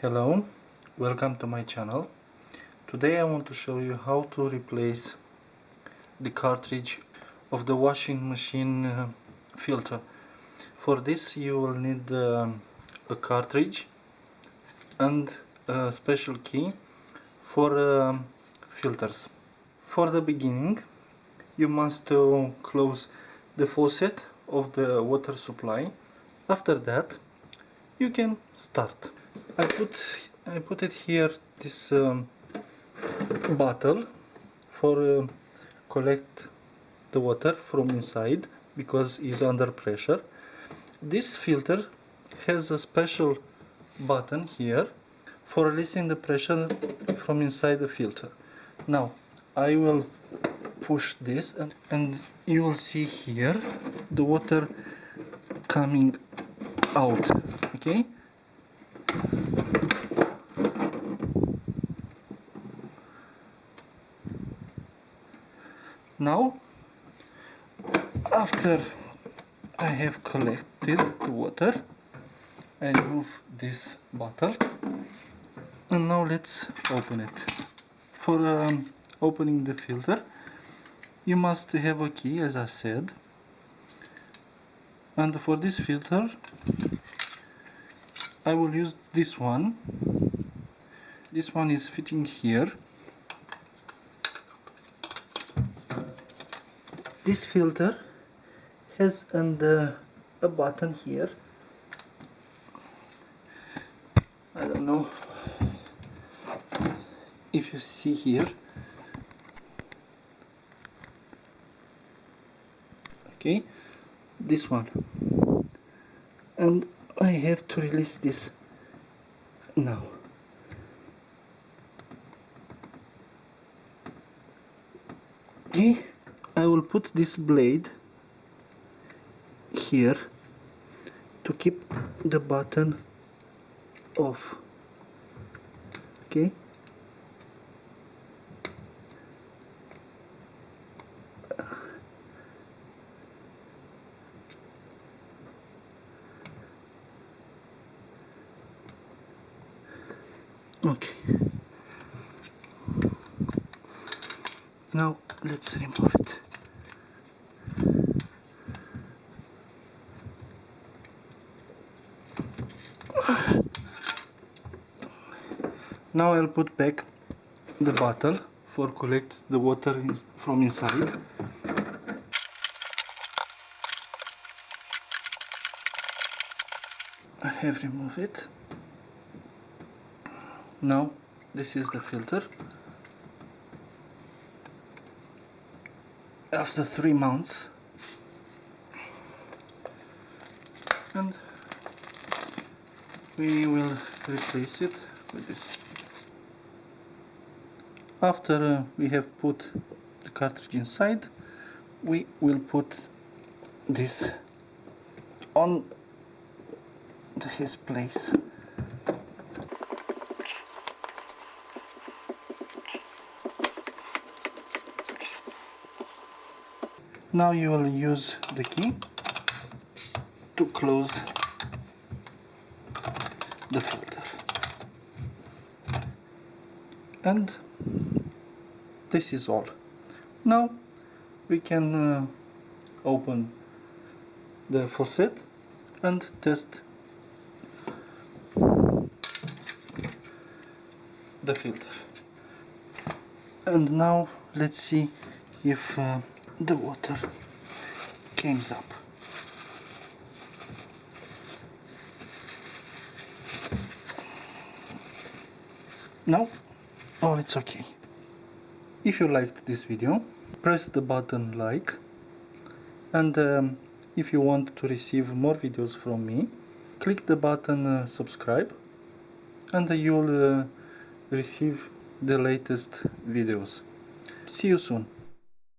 Hello, welcome to my channel. Today I want to show you how to replace the cartridge of the washing machine filter. For this you will need a cartridge and a special key for filters. For the beginning you must close the faucet of the water supply. After that you can start. I put it here, this bottle for collect the water from inside because it's under pressure. This filter has a special button here for releasing the pressure from inside the filter. Now I will push this and you will see here the water coming out. Okay, now after I have collected the water, I remove this bottle and now let's open it. For opening the filter you must have a key, as I said, and for this filter I will use this one. This one is fitting here. This filter has a button here. I don't know if you see here. Okay, this one, and I have to release this now. Okay, I will put this blade here to keep the button off. Okay, okay, now let's remove it. Now I'll put back the bottle for collect the water from inside. I have removed it. Now this is the filter. After 3 months, and we will replace it with this. After we have put the cartridge inside, we will put this on his place. Now you will use the key to close the filter, and this is all. Now we can open the faucet and test the filter. And now let's see if the water comes up. Now all it's okay. If you liked this video, press the button like, and if you want to receive more videos from me, click the button subscribe, and you'll receive the latest videos. See you soon.